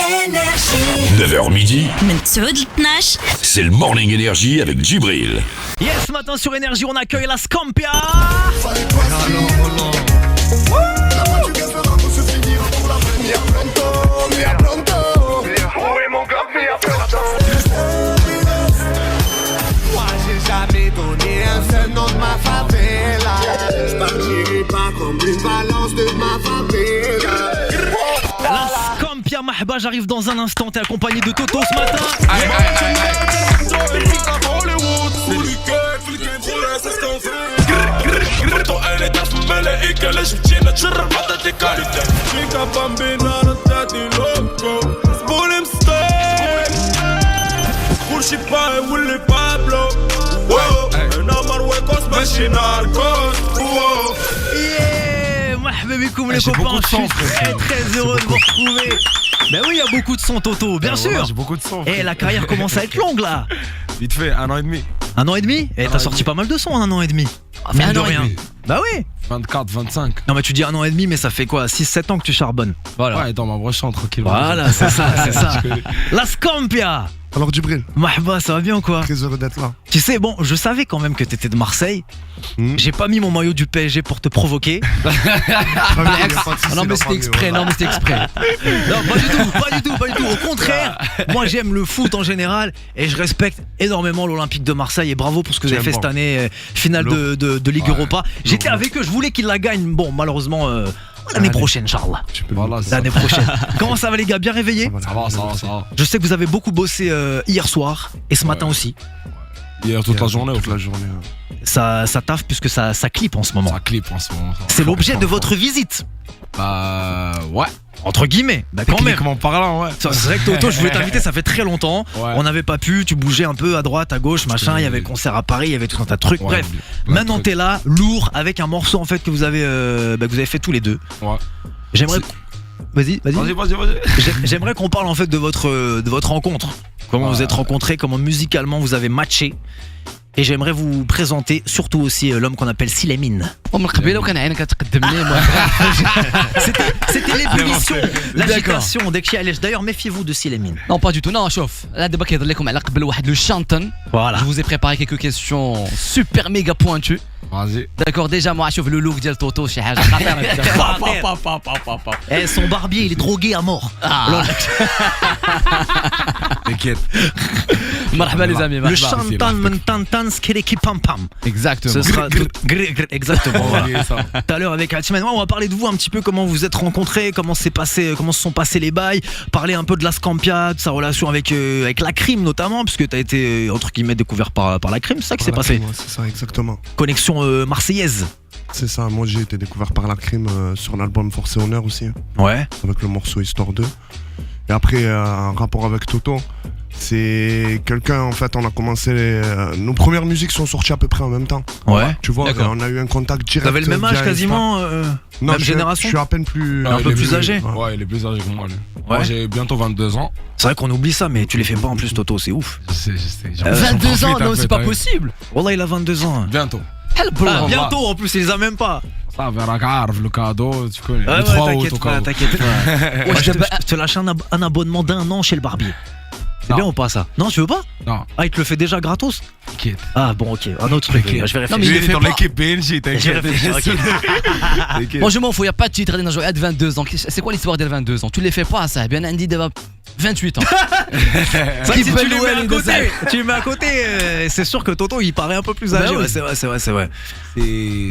9h midi, من 9 ل 12 c'est le Morning Energy avec Djibril. Yes, ce matin sur Énergie, on accueille la Scampia. Moi j'ai jamais donné un seul nom de ma favela. Je partirai pas comme une balance de ma favela. La Scampia Mahba, j'arrive dans un instant. T'es accompagné de Toto ce matin. Yeah, Mahba bikoum les copains, je suis très heureux de vous retrouver. Ben oui, il y a beaucoup de sons Toto, bien sûr. J'ai beaucoup de sons. Et la carrière commence à être longue là. Vite fait, 1 an et demi. 1 an et demi. Et t'as sorti pas mal de sons en 1 an et demi. Mine un de an et rien. demi. Bah oui. 24, 25. Non mais tu dis 1 an et demi, mais ça fait quoi, 6-7 ans que tu charbonnes. Voilà. Ouais, dans ma broche tranquille. Voilà, c'est ça, c'est ça. La Scampia. Alors Djibril, Mahba, ça va bien ou quoi? très heureux d'être là. Tu sais, bon, je savais quand même que t'étais de Marseille. J'ai pas mis mon maillot du PSG pour te provoquer. Non mais c'était exprès, Non, pas du tout. Au contraire, moi j'aime le foot en général et je respecte énormément l'Olympique de Marseille et bravo pour ce que vous avez fait cette année, finale de Ligue Europa. J'étais avec eux, je voulais qu'ils la gagnent. Bon, malheureusement, l'année prochaine, Inch'Allah. Voilà, c'est ça. L'année prochaine. Comment ça va les gars? Bien réveillés? Ça va. Je sais que vous avez beaucoup bossé hier soir et ce matin aussi. Hier, toute la journée. Ça taffe puisque ça clip en ce moment. Ça clip en ce moment. C'est l'objet de votre visite. Bah, ouais. Entre guillemets, bah quand même. Techniquement parlant, ouais. C'est vrai que Toto, je voulais t'inviter, ça fait très longtemps. Ouais. On n'avait pas pu, tu bougeais un peu à droite, à gauche, machin. Il y avait le concert à Paris, il y avait tout un tas de trucs. Ouais, Bref, plein de maintenant trucs. t'es là, lourd, avec un morceau en fait que vous avez fait tous les deux. Ouais. J'aimerais. Vas-y. Vas-y. J'aimerais qu'on parle en fait de votre rencontre. Comment vous êtes rencontrés, comment musicalement vous avez matché. Et j'aimerais vous présenter surtout aussi l'homme qu'on appelle Silamine. C'était l'ébullition, l'agitation dès qu'il y a. D'ailleurs, méfiez-vous de Silamine. Non, pas du tout. Non, chauffe. Là, d'abord, il y a le chanton. Voilà. Je vous ai préparé quelques questions super méga pointues. Vas-y. D'accord, déjà, moi, chauffe le look de Toto. C'est Eh, son barbier, il est drogué à mort. T'inquiète. Marhaba, les amis. Le marhaba. chantan mentantan skireki pam pam. Exactement. Ce sera exactement. Voilà. Oubliez ça. Tout à l'heure avec Hatchman, on va parler de vous un petit peu, comment vous êtes rencontrés, comment se sont passés les bails, parler un peu de la Scampia, de sa relation avec la crime notamment, puisque t'as été entre guillemets découvert par la crime, c'est ça qui s'est passé. C'est ça, exactement. Connexion marseillaise. C'est ça, moi j'ai été découvert par la crime sur l'album Force et Honneur aussi, Ouais. avec le morceau Histoire 2. Et après, un rapport avec Toto, c'est quelqu'un, en fait, on a commencé, nos premières musiques sont sorties à peu près en même temps. Ouais. Tu vois, D'accord. on a eu un contact direct. T'avais le même âge via quasiment, Non, même génération. Je suis à peine plus... Un peu plus âgé. Ouais, il est plus âgé que moi, lui. Ouais. Moi, j'ai bientôt 22 ans. C'est vrai qu'on oublie ça, mais tu les fais pas en plus, Toto, c'est ouf. Je sais. 22 ans, non, c'est pas possible. Wallah, il a 22 ans. Bientôt. Ah, bientôt en plus, il les a même pas. Ça, vers la gare, le cadeau, tu connais. Ouais, Le 3 août, t'inquiète au pas, cas où. t'inquiète pas. Ouais, je te lâche un abonnement d'1 an chez le barbier. C'est Non. bien ou pas ça? Non, tu veux pas? Non, Ah, il te le fait déjà gratos? t'inquiète. Ah bon, ok, un autre truc. Je vais réfléchir. mais il le fait dans pas. l'équipe BNJ, Je vais t'inquiète. réfléchir, ok. T'inquiète. Moi, je m'en fous, il n'y a pas de titre à 22 ans. C'est quoi l'histoire des 22 ans? Tu les fais pas, ça. Bien, Andy, 28 ans. C'est vrai que si tu les mets à côté, tu les mets à côté, c'est sûr que Toto il paraît un peu plus âgé. Bah oui. Ouais, c'est vrai.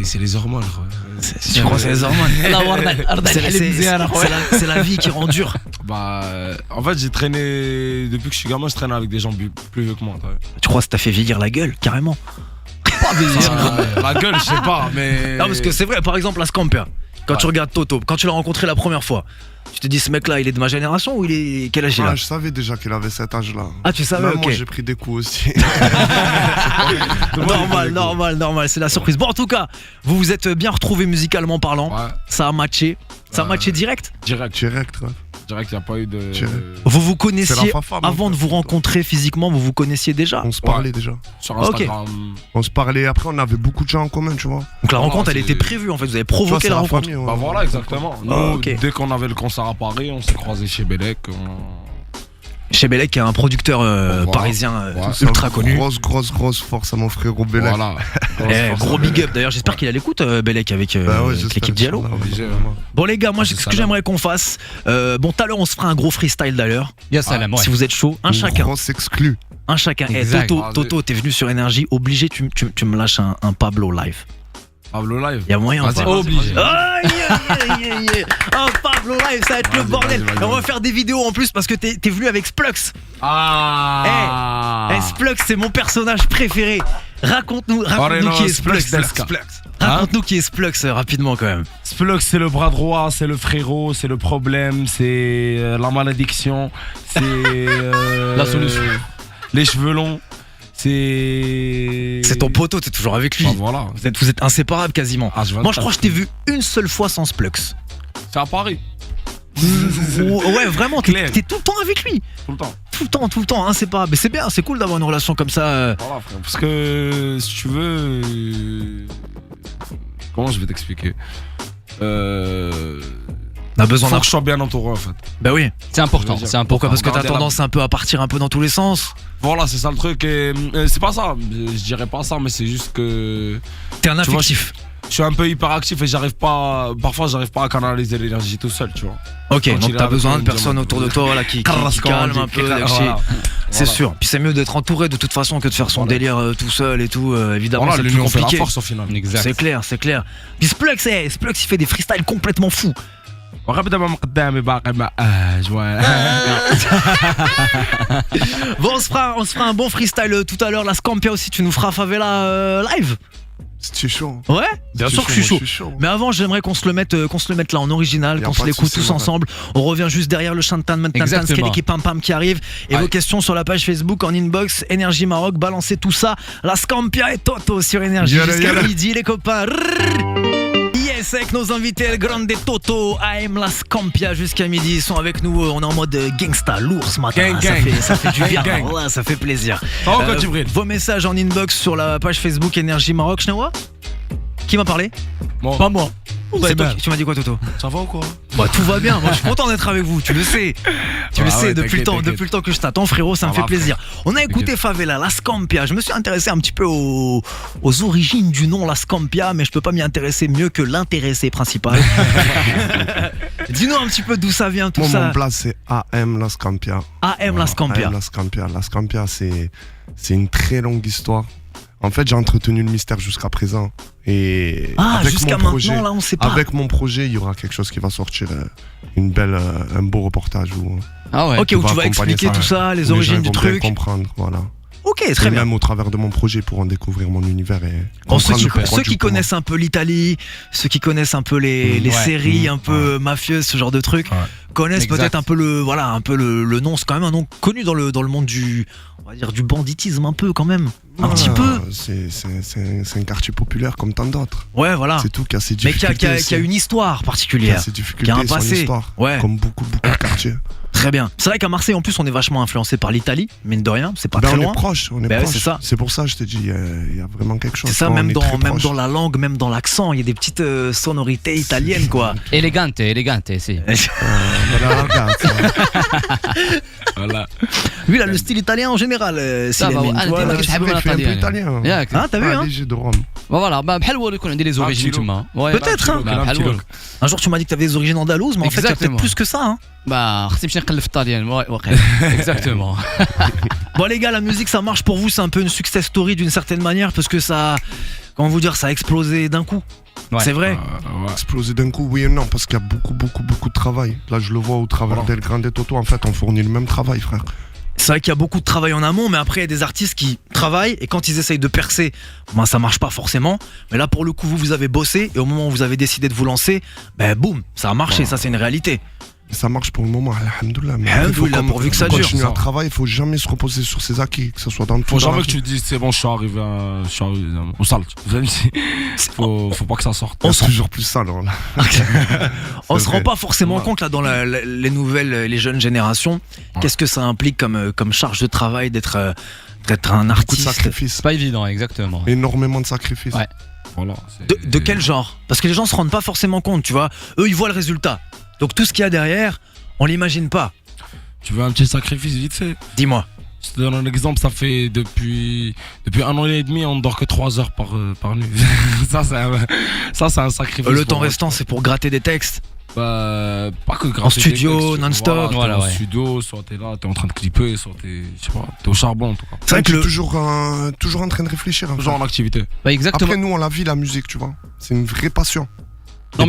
C'est les hormones, quoi. Tu crois que c'est les hormones? C'est la vie qui rend dur. Bah, en fait, j'ai traîné. Depuis que je suis gamin, je traîne avec des gens plus vieux que moi. t'as vu. Tu crois que ça t'a fait vieillir la gueule, carrément? La gueule, je sais pas, mais. Non, parce que c'est vrai, par exemple, la Scampia. Quand tu regardes Toto, quand tu l'as rencontré la première fois, tu te dis ce mec là il est de ma génération ou il est quel âge il a? Je savais déjà qu'il avait cet âge là. Ah, tu savais? Même Ok. moi j'ai pris des coups aussi. Normal, c'est la surprise. Bon, en tout cas, vous vous êtes bien retrouvés musicalement parlant. Ouais, Ça a matché. Ça a matché direct. direct. Direct, ouais. Direct, y a pas eu de. Direct. Vous vous C'est connaissiez la fafam, avant en de fait. vous rencontrer physiquement, vous vous connaissiez déjà. On se parlait déjà. Sur Instagram. On se parlait, après on avait beaucoup de gens en commun, tu vois. Donc la rencontre, elle c'est- était prévue en fait. Vous avez Tu vois, provoqué c'est la la rencontre. famille, ouais. Bah voilà, exactement. Nous, ok. dès qu'on avait le concert à Paris, on s'est croisés chez Bélec. Chez Bellec, qui est un producteur Voilà. parisien Voilà. ultra connu. Grosse force à mon frérot Bellec. Voilà. Gros big up. D'ailleurs, j'espère qu'il a l'écoute, Bellec, avec Bah ouais, avec j'espère, l'équipe Diallo. Inch'Allah, Obligé, vraiment. Bon, les gars, moi, c'est ce ça, que là. j'aimerais qu'on fasse, bon, tout à l'heure, on se fera un gros freestyle d'ailleurs. Ya salam, ouais. Si vous êtes chaud, un Une chacun. grosse exclue. Un chacun. Eh, Exact. Toto, t'es venu sur Énergie, obligé, tu me lâches un Pablo live. Pablo Live. Y'a moyen ou Vas-y, pas? vas-y, Obligé. vas-y. Aïe, aïe, aïe, aïe. Un Pablo live, ça va être le Vas-y, bordel. vas-y, vas-y. Et on va faire des vidéos en plus parce que t'es venu avec Splux. Ah. Splux, c'est mon personnage préféré. Raconte-nous qui est Splux. Raconte-nous qui est Splux rapidement quand même. Splux, c'est le bras droit, c'est le frérot, c'est le problème, c'est la malédiction, c'est La solution. Les cheveux longs, c'est. C'est ton poteau, t'es toujours avec lui. Ah, voilà. Vous êtes inséparables quasiment. H24. Moi je crois que je t'ai vu une seule fois sans Splux. C'est à Paris, Ouais, vraiment, Clair. t'es tout le temps avec lui. tout le temps. Tout le temps, inséparable. Mais c'est bien, c'est cool d'avoir une relation comme ça. Voilà, frère. Parce que si tu veux. Comment je vais t'expliquer On a besoin Faut d'un. que je sois bien entouré en fait. Bah oui. C'est important, Je veux dire, c'est important. Pourquoi? Parce que t'as Regardez tendance un peu à partir un peu dans tous les sens. Voilà, c'est ça le truc. Et, c'est pas ça, je dirais pas ça, mais c'est juste que. T'es un Tu vois, affectif. Je suis un peu hyperactif et parfois j'arrive pas à canaliser l'énergie tout seul, tu vois. Ok, Quand donc il est t'as avec besoin moi, de il me personnes dit, autour de toi voilà, qui Carrasco, calment on un dit, peu. voilà. C'est Voilà. sûr. Puis c'est mieux d'être entouré de toute façon que de faire son Voilà. délire tout seul et tout. Évidemment, Voilà, c'est plus l'union fait la compliqué. force au final. Exact. C'est clair, c'est clair. Puis Splux, il fait des freestyles complètement fous. Bon, on se fera un bon freestyle tout à l'heure. La Scampia aussi, tu nous feras Favela live. C'est chaud. Ouais, bien sûr que je suis moi, chaud. Mais avant, j'aimerais qu'on se le mette là en original, Y a qu'on pas se de l'écoute souci, tous ouais. ensemble. On revient juste derrière le chantan maintenant, Exactement. qui pam pam qui arrive. Et Ouais. vos questions sur la page Facebook, en inbox, Énergie Maroc, balancez tout ça. La Scampia et Toto sur Énergie Yalla, jusqu'à yalla. midi, les copains. Yes, avec nos invités, El Grande Toto, AM La Scampia jusqu'à midi. Ils sont avec nous, on est en mode gangsta, lourd ce matin. Gang, Ça gang. fait du bien, Gang. voilà, ça fait plaisir. Ça va quoi, Djibril Vos messages en inbox sur la page Facebook Énergie Maroc, Chnawa. Qui m'a parlé? Bon, Pas moi. C'est toi qui- tu m'as dit quoi, Toto? ça va ou quoi? Bah, tout va bien, moi je suis content d'être avec vous, tu le sais. Tu le Ah sais ouais, depuis t'inquiète. le temps que je t'attends, frérot, ça me Ça fait va, plaisir. On a écouté Favela, La Scampia. Je me suis intéressé un petit peu aux origines du nom La Scampia, mais je peux pas m'y intéresser mieux que l'intéressé principal. Dis-nous un petit peu d'où ça vient tout Moi, ça. mon place, c'est AM La Scampia. AM La Scampia. AM La Scampia. La Scampia, c'est une très longue histoire. En fait, j'ai entretenu le mystère jusqu'à présent. Et Ah, avec jusqu'à mon projet, maintenant, là, on sait pas. avec mon projet, il y aura quelque chose qui va sortir, un beau reportage où, Ah ouais. Ok, où va tu vas accompagner expliquer ça, tout ça, les où origines gens du vont bien truc. comprendre, voilà. Ok, Et très bien. même au travers de mon projet pour en découvrir mon univers et Bon, ceux comprendre qui, le pourquoi ceux du qui comment. connaissent un peu l'Italie, ceux qui connaissent un peu les Ouais. séries un peu mafieuses, ce genre de trucs, Ouais. connaissent Exact. peut-être un peu le nom. C'est quand même un nom connu dans le monde on va dire du banditisme un peu quand même. Un petit peu. C'est un quartier populaire comme tant d'autres. Ouais, voilà. C'est tout qui a ses Mais qui difficultés. a une histoire qui particulière. a ses difficultés, qui a un son passé. histoire. Ouais. Comme beaucoup de quartiers. Très bien. C'est vrai qu'à Marseille, en plus, on est vachement influencé par l'Italie, mine de rien. C'est pas Ben, très on loin. est proche, on est Ben ouais, proche. c'est ça. C'est pour ça que je te dis, il y a vraiment quelque chose. C'est ça, quoi, même on est très même proche. dans la langue, même dans l'accent, il y a des petites sonorités italiennes, quoi. Elegante, si. De la ragazza. Voilà. Lui, il a le style italien en général. Ça va, Slimane, ouais. tu vois, Ah, là. t'es- C'est vrai, il fait un peu italien. ياك Hein, t'as vu, hein? léger de Rome. فوالا بحال هو اللي يكون عندي لي زوريجين كيلو. تما Ouais. Peut-être, hein. بحال هو Un jour, tu m'as dit que tu avais des origines andalouses, mais en fait, tu as peut-être Exactement. plus que ça. Hein. bah خصني نمشي نقلب في الطاليان واقع exactement. Bon, les gars, la musique, ça marche pour vous. C'est un peu une success story d'une certaine manière, parce que ça. Comment vous dire, ça a explosé d'un coup. Ouais. C'est vrai. Ouais. Exploser d'un coup, oui et non, parce qu'il y a beaucoup de travail. Là, je le vois au travers d'El Grande et Toto. En fait, on fournit le même travail, frère. C'est vrai qu'il y a beaucoup de travail en amont, mais après, il y a des artistes qui travaillent et quand ils essayent de percer, ben, ça marche pas forcément. Mais là, pour le coup, vous avez bossé et au moment où vous avez décidé de vous lancer, ben boum, ça a marché, ça c'est une réalité. Ça marche pour le moment, alhamdoulilah. Mais après, Alhamdoulilah, pourvu que ça dure. continuer à travailler, il faut jamais se reposer sur ses acquis, que ce soit dans le Faut dans la jamais que vie. tu te dises c'est bon, je suis arrivé au sale. Faut pas que ça sorte. On se toujours plus sale, là. On C'est se rend vrai. pas forcément Ouais. compte là dans les nouvelles, les jeunes générations. Qu'est-ce que ça implique comme charge de travail d'être un Beaucoup de artiste. sacrifices. C'est pas évident, exactement. Énormément de sacrifices. Ouais. Voilà. De quel genre? Parce que les gens se rendent pas forcément compte, tu vois. Eux, ils voient le résultat. Donc tout ce qu'il y a derrière, on l'imagine pas. Tu veux un petit sacrifice vite fait? Dis-moi. Je te donne un exemple, ça fait depuis 1 an et demi, on ne dort que 3 heures par nuit. ça, c'est un sacrifice. Le temps pour moi. restant, c'est pour gratter des textes. Bah, pas que grâce En studio, non-stop. Voilà, Voilà, en ouais. studio, soit t'es là, t'es en train de clipper, soit t'es au charbon en tout cas. C'est vrai que Tu es toujours en train de réfléchir. Toujours en activité. Bah, exactement. Après, nous, on la vit, la musique, tu vois. C'est une vraie passion. Non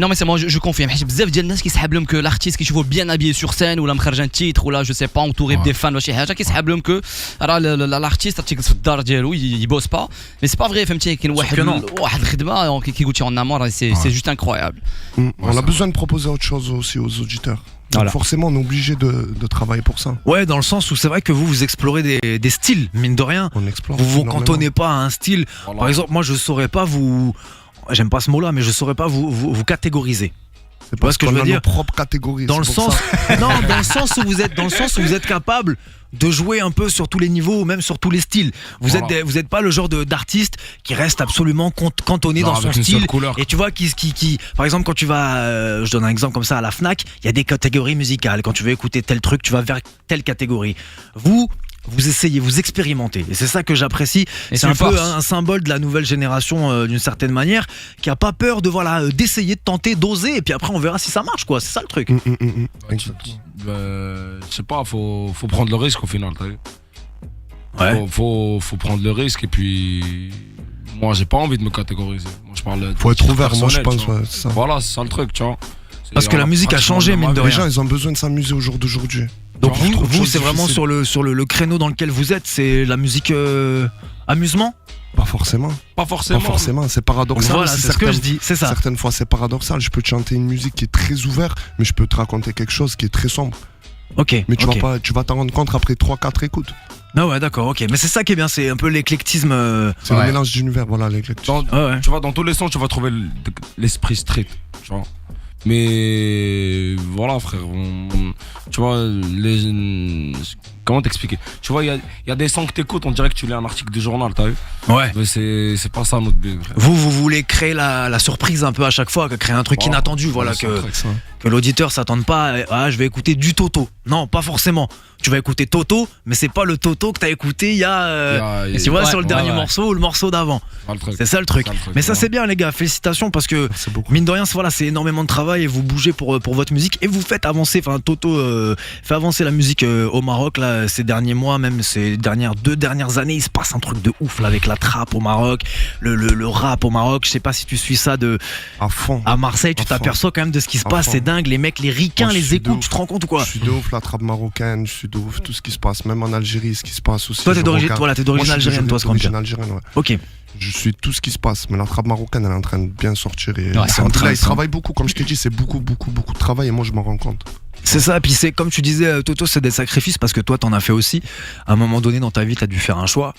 mais c'est moi je confirme حيت بزاف ديال الناس كيسحب لهم que l'artiste كيشوفوا bien habillé sur scène ولا مخرج un titre ولا je sais pas entouré Ouais. des fans ولا شي حاجه كيسحب لهم que راه l'artiste تيجلس في الدار ديالو يبوس با mais c'est pas vrai فهمتي كاين واحد الخدمه كي قلتي en amont c'est juste incroyable. On a besoin de proposer autre chose aussi aux auditeurs. Donc Voilà. forcément, on est obligé de travailler pour ça. Ouais, dans le sens où c'est vrai que vous explorez des styles, mine de rien. On explore. Vous vous énormément. cantonnez pas à un style. Voilà. Par exemple, moi je saurais pas vous. J'aime pas ce mot-là, mais je saurais pas vous catégoriser. C'est vois ce que je veux qu'on a dire nos propres catégories. Dans le c'est pour sens, ça. non, dans le sens où vous êtes capable de jouer un peu sur tous les niveaux, ou même sur tous les styles. Voilà. Vous êtes pas le genre d'artiste qui reste absolument cantonné Genre dans son avec une seule style. couleur. Et tu vois, par exemple, quand tu vas, je donne un exemple comme ça à la Fnac, il y a des catégories musicales. Quand tu veux écouter tel truc, tu vas vers telle catégorie. Vous essayez, vous expérimentez. Et c'est ça que j'apprécie. Et C'est tu un peu forces. un symbole de la nouvelle génération d'une certaine manière, qui a pas peur de d'essayer, de tenter, d'oser. Et puis après, on verra si ça marche, quoi. C'est ça le truc. Je sais pas, faut prendre le risque au final, t'as vu. Ouais. Faut prendre le risque et puis. Moi, j'ai pas envie de me catégoriser. Moi, je parle. Faut être ouvert, moi je personnel, pense. tu vois. Ouais, c'est ça. Voilà, c'est ça le truc, tu vois. Parce que la musique a changé, mine de Les rien. gens, ils ont besoin de s'amuser au jour d'aujourd'hui. Donc Tu vois, trop de vous choses c'est vraiment difficiles. sur le créneau dans lequel vous êtes, c'est la musique amusement. Pas forcément. Pas forcément. Pas forcément. C'est paradoxal. Voilà, aussi, c'est ce que je dis, c'est ça. Certaines fois, c'est paradoxal. Je peux te chanter une musique qui est très ouverte, mais je peux te raconter quelque chose qui est très sombre. Ok. Mais ok. tu vas t'en rendre compte après 3-4 écoutes. Ah ouais, d'accord, ok. Mais c'est ça qui est bien, c'est un peu l'éclectisme. C'est le mélange d'univers, voilà, les lectures. Ouais. Tu vois, dans tous les sons, tu vas trouver l'esprit street, tu vois. Mais voilà, frère, tu vois, comment t'expliquer? Tu vois, il y a des sons que t'écoutes, on dirait que tu lis un article de journal, t'as vu? Ouais. Mais c'est pas ça notre but, frère. Vous voulez créer la surprise un peu à chaque fois, créer un truc Voilà. inattendu, voilà, C'est un truc, ça. que l'auditeur s'attende pas. Je vais écouter du Toto. Non, pas forcément. Tu vas écouter Toto, mais c'est pas le Toto que t'as écouté il y a. Tu vois, ouais, sur le ouais, dernier ouais. morceau ou le morceau d'avant. Pas le truc. C'est ça le truc. Mais ça, c'est bien, les gars. Félicitations parce que. C'est beaucoup. Mine de rien, c'est énormément de travail et vous bougez pour votre musique et vous faites avancer, Toto fait avancer la musique au Maroc là, ces derniers mois, même ces 2 dernières années, il se passe un truc de ouf là avec la trappe au Maroc, le rap au Maroc. Je sais pas si tu suis ça À fond. à Marseille, tu À fond. t'aperçois quand même de ce qui se À passe, fond. c'est dingue, les mecs, les ricains, Moi, je les suis de écoutent, ouf. tu te rends compte ou quoi? Je suis de ouf, la trappe marocaine, je suis de ouf, tout ce qui se passe, même en Algérie, ce qui se passe aussi. Toi t'es je d'origine, regarde. voilà, t'es Moi, d'origine je suis algérienne, toi, d'origine Scrampia. algérienne, ouais. Ok. Je suis tout ce qui se passe, mais la trappe marocaine, elle est en train de bien sortir. Et Ouais, c'est en train, là, ils ça. travaillent beaucoup, comme je t'ai dit, c'est beaucoup de travail et moi, je m'en rends compte. C'est ça, puis c'est comme tu disais, Toto, c'est des sacrifices parce que toi t'en as fait aussi. À un moment donné dans ta vie, t'as dû faire un choix.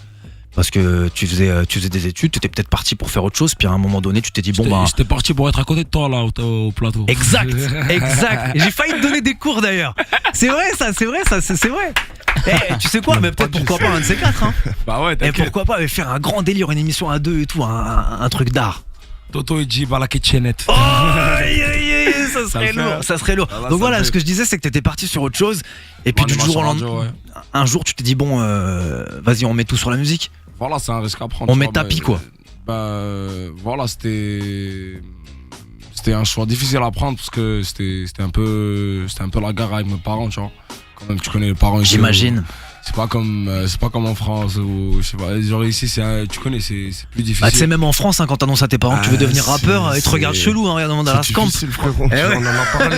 Parce que tu faisais des études, t'étais peut-être parti pour faire autre chose, puis à un moment donné, tu t'es dit, bon bah. J'étais parti pour être à côté de toi, là, au plateau. Exact. Et j'ai failli te donner des cours d'ailleurs. C'est vrai, c'est vrai. Tu sais quoi, mais peut-être pourquoi pas un de ces quatre, hein. Bah ouais, Et t'inquiète. pourquoi pas faire un grand délire, une émission à 2 et tout, un truc d'art. Toto et Jib à la kitchenette. Oh, ça serait le fait, lourd, hein. ça serait lourd. Ah, là, Donc ça voilà, le fait. ce que je disais, c'est que t'étais parti sur autre chose, et puis du jour au lendemain, un jour, tu t'es dit bon, vas-y, on met tout sur la musique. Voilà, c'est un risque à prendre. On tu met vois, tapis, mais, quoi. Voilà, c'était un choix difficile à prendre parce que c'était un peu la guerre avec mes parents, tu vois. Quand même, tu connais les parents ici. J'imagine. C'est pas comme en France où je sais pas, genre ici tu connais, c'est plus difficile. Bah, tu sais, même en France, hein, quand t'annonces à tes parents que tu veux devenir rappeur, ils te regardent chelou, hein, regarde, demande à la C'est scamp. difficile, frérot. Eh ouais. On en a parlé.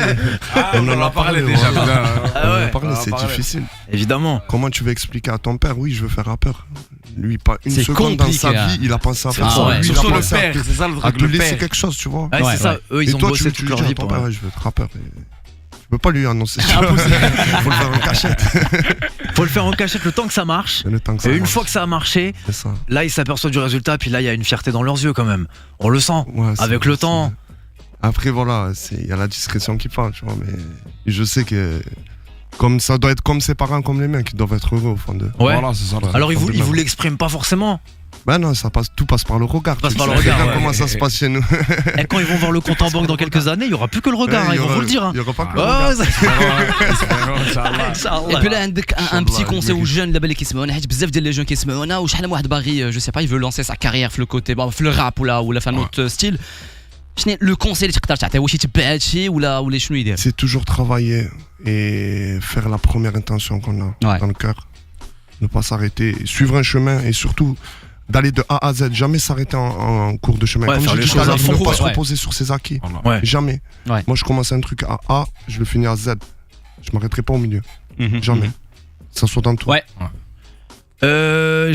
on en a parlé déjà. voilà. putain. Ah ouais. On en a parlé, On en a c'est parlé. difficile. Évidemment. Comment tu veux expliquer à ton père, oui, je veux faire rappeur. Lui, pas une C'est seconde dans compliqué, sa hein. vie, il a pensé à faire Ah ça. ouais. Lui, il a Surtout le pensé à père, c'est ça le à truc, te le laisser père. quelque chose, tu vois. Ouais, Ouais, c'est ça. Eux, ils Et ont toi, bossé tu toute lui leur dis vie à ton pour. père, ouais, je veux être rappeur. Tu peux pas lui annoncer ça. Faut le faire en cachette. Faut le faire en cachette le temps que ça marche. Le temps que ça Et une marche. fois que ça a marché, C'est ça. là, ils s'aperçoivent du résultat, puis là, il y a une fierté dans leurs yeux quand même. On le sent. Ouais, c'est- Avec le temps. Après, voilà, il y a la discrétion qui parle, tu vois, mais je sais que comme ça doit être comme ses parents, comme les mecs, ils doivent être heureux au fond d'eux. Ouais. Voilà, c'est ça. le truc. Alors, ils Comme vous demain. l'expriment pas forcément. Ben non, tout passe par le regard. Passe Tu par sais le regard, bien ouais. comment ça se passe chez nous. Et quand ils vont voir le compte en banque dans quelques années, il y aura plus que le regard, hein, ils vont vous le dire. Il y aura pas que le Oh, regard. Et puis là, un petit conseil aux jeunes là-bas qui سمعونا حيت بزاف ديال لي جون كيسمعونا وشحال من واحد باغي جو سي با il veut lancer sa carrière في le côté في le rap ولا في un autre style. شنو لو كونساي اللي تقدر تعطيه واش يتبع هادشي ولا شنو يدير؟ C'est toujours travailler et faire la première intention qu'on a Ouais. dans le cœur. Ne pas s'arrêter, suivre un chemin et surtout d'aller de A à Z, jamais s'arrêter en cours de chemin. Ouais, Comme faire je les dis tout à choses à l'heure, fond, ne pas se ouais. reposer sur ses acquis. Voilà. Ouais. Jamais. Ouais. Moi, je commence un truc à A, je le finis à Z. Je m'arrêterai pas au milieu. Jamais. Que ça soit dans tout. Ouais.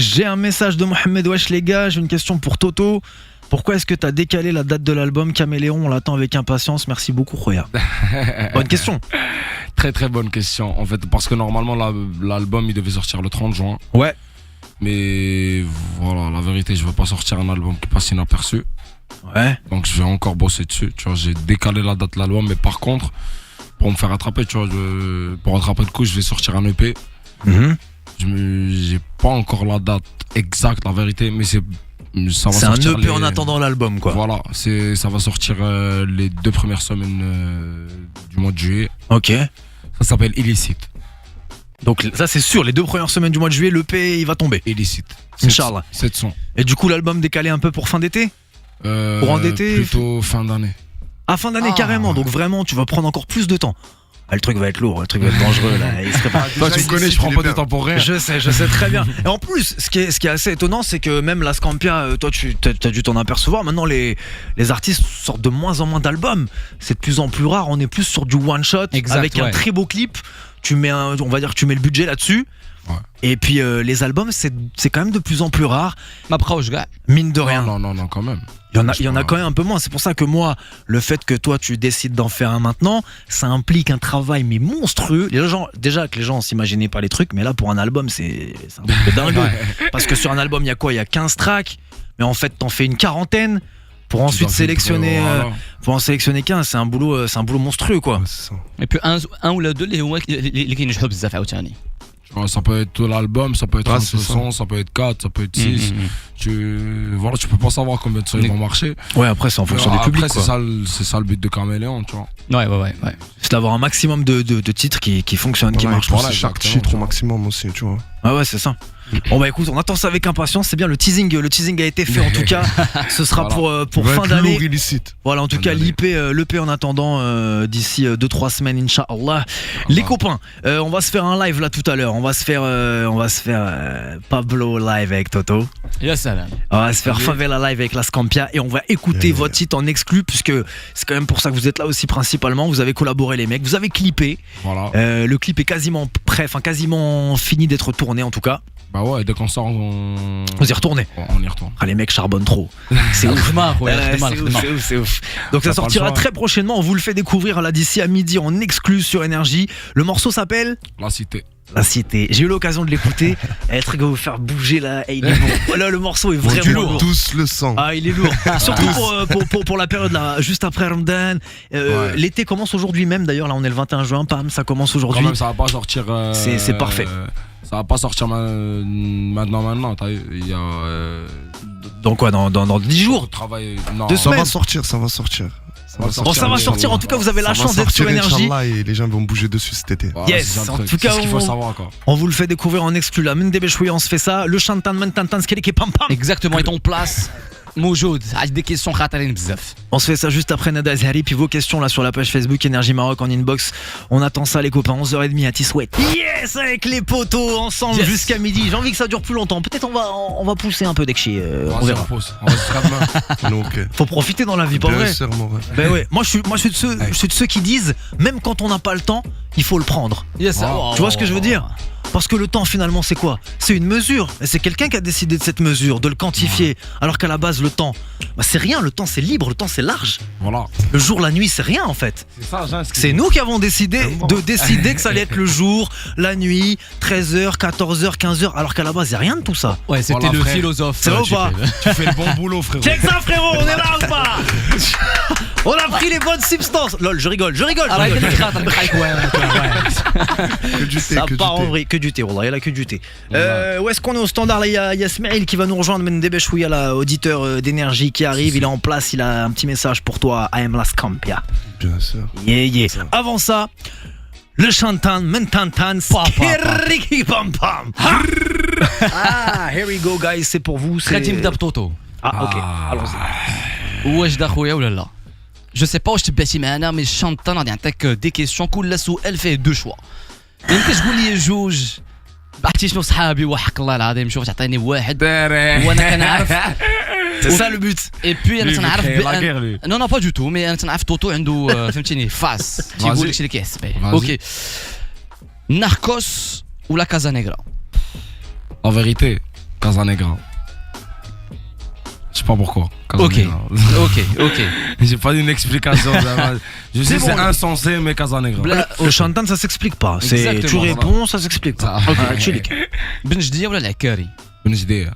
J'ai un message de Mohamed Wesh, les gars. J'ai une question pour Toto. Pourquoi est-ce que t'as décalé la date de l'album Caméléon? On l'attend avec impatience. Merci beaucoup, Roya. Bonne question. Très très bonne question. En fait, parce que normalement l'album il devait sortir le 30 juin. Ouais. Mais voilà, la vérité, je veux pas sortir un album qui passe inaperçu. Ouais. Donc je vais encore bosser dessus. Tu vois, j'ai décalé la date de l'album, mais par contre, pour me faire rattraper, tu vois, pour rattraper le coup, je vais sortir un EP. J'ai pas encore la date exacte, la vérité, mais ça va C'est un sortir. EP en attendant l'album, quoi. Voilà, ça va sortir les 2 premières semaines du mois de juillet. Ok. Ça s'appelle Illicite. Donc ça c'est sûr, les 2 premières semaines du mois de juillet, l'EP il va tomber. Illicite. Inch'Allah. 7 sons. Et du coup l'album décalé un peu pour fin d'été? Courant d'été? Plutôt fin d'année. À fin d'année carrément, donc vraiment tu vas prendre encore plus de temps. Ah, le truc va être lourd, le truc va être dangereux là. Il serait pas... Toi, tu me connais, je prends pas de temps pour rien. Je sais très bien. Et en plus, ce qui est assez étonnant, c'est que même la Scampia, toi t'as dû t'en apercevoir, maintenant les artistes sortent de moins en moins d'albums. C'est de plus en plus rare, on est plus sur du one shot Exact, avec un ouais. très beau clip. On va dire que tu mets le budget là-dessus. Ouais. Et puis les albums, c'est quand même de plus en plus rare, ما بقاوش كاع. mine de rien. Non, quand même. Il y en a quand même un peu moins. C'est pour ça que moi, le fait que toi tu décides d'en faire un maintenant, ça implique un travail mais monstrueux. Les gens, déjà que les gens s'imaginaient pas les trucs, mais là pour un album, c'est un truc de dingue. Parce que sur un album, il y a quoi? Il y a 15 tracks, mais en fait, t'en fais une quarantaine pour ensuite sélectionner. Pour en sélectionner 15, c'est un boulot monstrueux, quoi. Ouais, c'est ça. Et puis un ou deux اللي هو اللي كينجحوا بزاف عاوتاني. Ça peut être tout l'album, ça peut être un c'est ça. son, ça peut être 4, ça peut être 6. Tu peux pas savoir combien de sons ils vont marcher. Ouais, après c'est en fonction du Après, public, quoi. c'est ça le but de Caméléon, tu vois. Ouais. C'est d'avoir un maximum de titres qui fonctionnent, qui Voilà, marchent. et pousser Voilà, chaque exactement, titre tu au vois. maximum aussi, tu vois. Ah ouais, c'est ça. Bon bah écoute, on attend ça avec impatience. C'est bien, le teasing a été fait en tout cas. Ce sera Voilà. pour Va fin être d'année. lourd, illicite. Voilà, en tout cas, l'EP en attendant d'ici 2-3 semaines, Inch'Allah. Les copains, on va se faire un live là tout à l'heure. On va se faire Pablo live avec Toto. يا سلام. On va se faire Favela live avec la Scampia et on va écouter votre titre en exclu puisque c'est quand même pour ça que vous êtes là aussi principalement. Vous avez collaboré les mecs, vous avez clippé. Voilà. Le clip est quasiment prêt, enfin quasiment fini d'être tourné en tout cas. Bah ouais, dès qu'on sort, on Vous y retournez. on y retourne. Ah, les mecs charbonnent trop. C'est ouf. الخدمة خويا الخدمة C'est الخدمة. ouf, c'est ouf. Donc ça T'as pas sortira le choix. très prochainement. On vous le fait découvrir là d'ici à midi en exclu sur Énergie. Le morceau s'appelle La cité. La Cité. J'ai eu l'occasion de l'écouter. Le truc va vous faire bouger là. Et il est bon. Voilà, le morceau est vraiment Du lourd. lourd. Tous le sang. Ah, il est lourd. Surtout pour la période là, juste après Ramadan. Ouais. L'été commence aujourd'hui même. D'ailleurs, là, on est le 21 juin. Pam, ça commence Quand aujourd'hui. même, ça va pas sortir. C'est parfait. Ça va pas sortir maintenant. T'as vu, il y a. Donc quoi, dans 10 jours. Travail. Non. 2 Ça semaines. va sortir, ça va sortir. Bon, ça va sortir. En tout cas, vous avez la Ça va chance d'être sur sortir, Énergie. Inch'Allah, et les gens vont bouger dessus cet été. Voilà, Yes, c'est ça le en truc. tout cas, C'est ce qu'il faut on- savoir quoi. On vous le fait découvrir en exclu là. Mende Béchoui, on se fait ça. Le chantan, mentantan, skeleke pam pam. Exactement, est en place. موجود عاد des questions خاطرين بزاف. On se fait ça juste après Nada Zahari. Puis vos questions là sur la page Facebook Énergie Maroc en inbox. On attend ça les copains. 11h30 à Tisouet. Yes, avec les potos ensemble Yes. jusqu'à midi. J'ai envie que ça dure plus longtemps. Peut-être on va pousser un peu d'Ekchi. On Vas-y, verra. on pose. On reste demain. Donc, Faut profiter dans la vie, pas bien vrai? sûr, mon rêve. Ben ouais. Moi je suis de ceux qui disent même quand on n'a pas le temps, il faut le prendre. Yes. Tu vois ce que je veux dire? Parce que le temps finalement c'est quoi? C'est une mesure. Et c'est quelqu'un qui a décidé de cette mesure, de le quantifier. Alors qu'à la base le temps, bah, c'est rien. Le temps c'est libre, le temps c'est large. Voilà. Le jour, la nuit c'est rien en fait. C'est ça, Jean. C'est nous qui avons décidé que ça allait être le jour, la nuit, 13h, 14h, 15h. Alors qu'à la base il n'y a rien de tout ça. Ouais, c'était Voilà, le frère. philosophe. C'est vrai ou tu pas? fais. Tu fais le bon boulot, frérot. Check ça frérot, on est là ou pas? On a pris les bonnes substances. Lol, je rigole. Ah, ouais, Que du thé, Ça que du part en thé. vrai, que du thé, wallah, il y a que du thé. Où est-ce qu'on est au standard là? Il y a Smaïl qui va nous rejoindre, men débéchouya, là, auditeur d'énergie qui arrive, il est en place, il a un petit message pour toi, I am Last Camp, yeah. Bien sûr. Yeah. Avant ça, le chantan, mentantan, skiriki pam pam. Ah, here we go guys, c'est pour vous. غادي نبدا بطوطو. Ah, ok, allons-y. واش دا خويا ولا لا؟ جو سي با واش تبعتي معنا مي الشنطه غادي نعطيك دي كيسيون كل سؤال فيه دو شوا. يعني كتقول لي جوج عرفتي شنو صحابي وحق الله العظيم شوف تعطيني واحد وانا كنعرف C'est ça le but. اي بوي انا تنعرف لا غير لي. نو با دو تو مي انا تنعرف طوطو عنده فهمتيني فاس تيقول لك شي اللي كيحس به. اوكي ناركوس ولا كازا نيغرا؟ En vérité, Casanegra. Je sais pas pourquoi. Ok. Casanegra. ok. J'ai pas une explication. Je sais C'est c'est bon. insensé, mais Casanegra. Le chantan ça s'explique pas. C'est Exactement, tu voilà. réponds, ça s'explique pas. Ça. Ah, chilik. بنجديه ولا العكاري؟ Benjdea,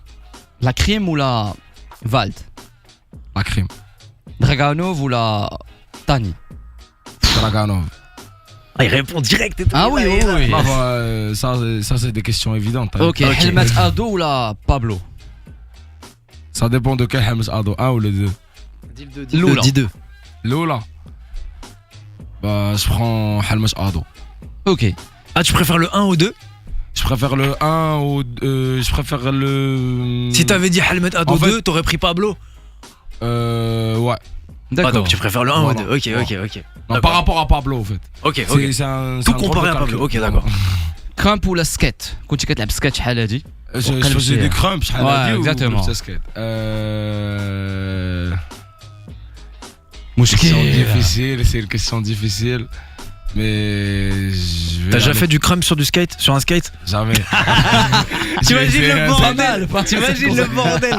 لا كريم ولا فالد؟ la crime. دراغانوف ولا تاني؟ Draganov. Ah, il répond direct et tout. Ah oui, oui, oui. Bah, ça c'est des questions évidentes. hein. اوكي حلمات ادو ولا بابلو؟ Ça dépend de quel Hamas Ado, un ou les deux. Loula. Dis deux. Lola. Bah, je prends Halmas Ado. Ok. Ah, tu préfères le 1 ou 2? Je préfère le 1 ou je préfère le. Si t'avais dit Halmet Ado En fait- 2, t'aurais pris Pablo. Ouais. Ah, D'accord. donc tu préfères le 1 Voilà. ou 2. Ok. Non, D'accord. par rapport à Pablo, en fait. Ok. C'est un. Tout c'est un comparé drôle à de Pablo. calcul. Ok, d'accord. كرامب ولا سكيت؟ كنتي كتلعب سكيت شحال هادي؟ Je faisais des cramps, je Ouais, exactement. Question difficile, c'est une question difficile. Mais. je vais T'as déjà aller- fait du crump sur du skate? Sur un skate? Jamais. T'imagines le bordel? mal, T'imagines le bordel?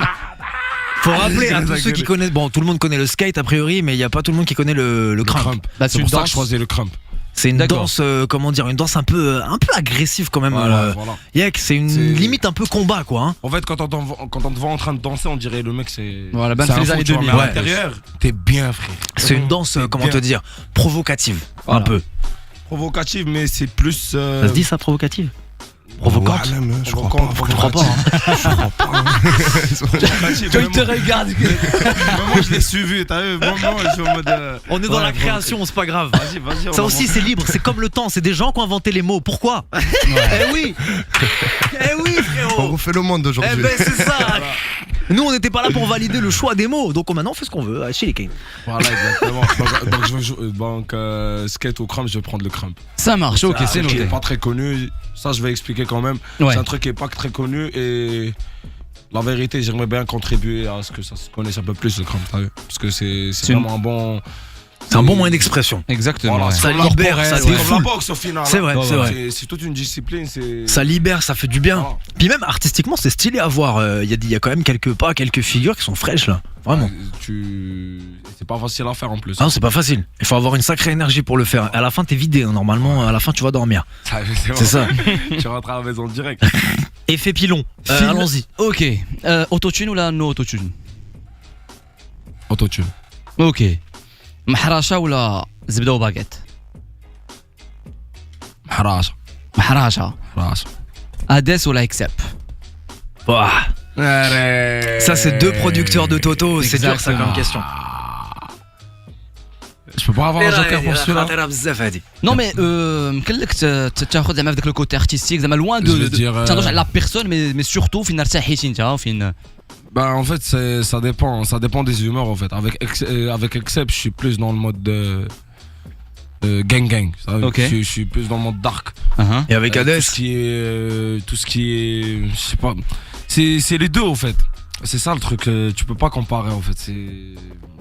Faut rappeler à tous ceux qui connaissent. Bon, tout le monde connaît le skate a priori, mais il y a pas tout le monde qui connaît le crump. Bah, C'est pour ça que je choisis le cramp. C'est une D'accord. danse, comment dire, une danse un peu agressive quand même. Voilà. Yek, c'est une C'est- limite un peu combat quoi. Hein. En fait, quand on te voit en train de danser, on dirait le mec c'est. Voilà, ben c'est c'est un les fou, années tu vois, 2000. mais à Ouais. l'intérieur, t'es bien, frère. C'est une danse, comment bien. te dire, provocative. Un Voilà. peu. Provocative, mais c'est plus. Ça se dit ça, provocative? Provocante? Ouais, mais je crois Provocante, pas. Je crois pas. Hein. Provocative, Toi, il te vraiment. regarde. Moi, je l'ai suivi, t'as vu? Moi, je suis en mode. On est dans Ouais, la création, c'est pas grave. Vas-y. on Ça va aussi voir. c'est libre, c'est comme le temps, c'est des gens qui ont inventé les mots. Pourquoi? Eh oui. Eh oui On frérot. refait le monde Eh aujourd'hui. ben c'est ça. Nous on n'était pas là pour valider le choix des mots, donc maintenant on fait ce qu'on veut. Chez les Kane. Voilà, exactement. Donc, je vais jouer. Donc, skate ou cramp, je vais prendre le cramp. Ça marche, ok, c'est Un truc qui noté. est pas très connu. Ça, je vais expliquer quand même. Ouais. C'est un truc qui est pas très connu et. La vérité, j'aimerais bien contribuer à ce que ça se connaisse un peu plus le cramp, t'as vu? Parce que c'est une- vraiment un bon. C'est un bon moyen d'expression. Exactement. Voilà, ouais. Ça c'est comme libère, la ça boxe, c'est comme défoule. la boxe au final. C'est vrai, hein. c'est vrai. C'est toute une discipline. C'est. Ça libère, ça fait du bien. Voilà. Puis même artistiquement c'est stylé à voir. Il y a quand même quelques figures qui sont fraîches là. Vraiment. C'est pas facile à faire en plus. Ah non, c'est pas facile. Il faut avoir une sacrée énergie pour le faire. À la fin t'es vidé. Hein. Normalement à la fin tu vas dormir. C'est ça. Tu rentres à la maison direct. Effet pilon. Phil- Allons-y. Ok. Autotune ou la no autotune? Autotune. Ok. محرشة ولا زبدة وباقيت؟ Haracha. محرشة. Haracha. اديس ولا اكسب؟ Ouah. Ça c'est deux producteurs de Toto. C'est dur ça comme Exactement. question. Je peux pas avoir un joker pour celui-là. Non mais يمكن لك تاخذ زعما في ذاك لو كوتي ارتستيك زعما لوان Je دو veux dire, تهضرش على لا بيرسون مي سورتو فين ارتاحيتي انت فين. Bah en fait ça dépend des humeurs en fait. Avec Excep je suis plus dans le mode gang. Ok. Je suis plus dans le mode dark. Et avec Hades. Tout ce qui est je sais pas. C'est les deux en fait. C'est ça le truc. Tu peux pas comparer en fait.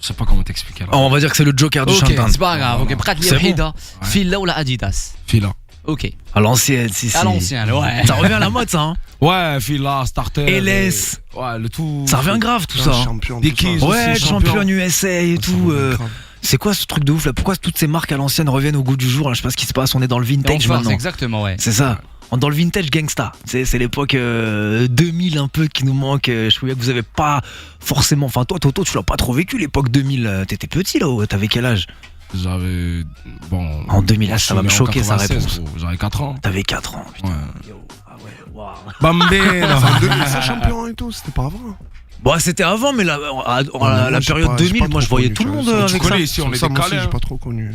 Je sais pas comment t'expliquer là. On va dire que c'est le Joker du اوكي chantan. سي با غاف اوكي بقات لي C'est وحيده فيلا ولا اديداس. Fila. اوكي À l'ancienne, si. à l'ancien ouais. Ça revient à la mode ça. Hein. Ouais, Fila, Starter. LS. Ouais, le tout. Ça revient grave tout ça. Hein. Champion. Des tout ça. keys. Ouais, aussi, champion USA et tout. C'est quoi ce truc de ouf là? Pourquoi toutes ces marques à l'ancienne reviennent au goût du jour là? Je sais pas ce qui se passe. On est dans le On vintage force, maintenant. exactement ouais. C'est ça. dans le vintage gangsta. C'est l'époque 2000 un peu qui nous manque. Je trouvais que vous avez pas forcément. Enfin, toi, Toto, tu l'as pas trop vécu l'époque 2000. T'étais petit là-haut, t'avais quel âge? J'avais. Bon. En 2000, moi, ça va me je suis né en choquer sa 96, réponse. gros. J'avais 4 ans. T'avais 4 ans, putain. Ouais. Yo, ah ouais, waouh. Bambé, En 2000, c'est champion et tout, c'était pas avant. Bon, c'était avant, mais la Moi, j'ai période pas- j'ai 2000, pas moi je trop voyais connu, tout le tu monde vois. Tu avec ça. connais ici, on est Ça, moi aussi, décalé. j'ai pas trop connu.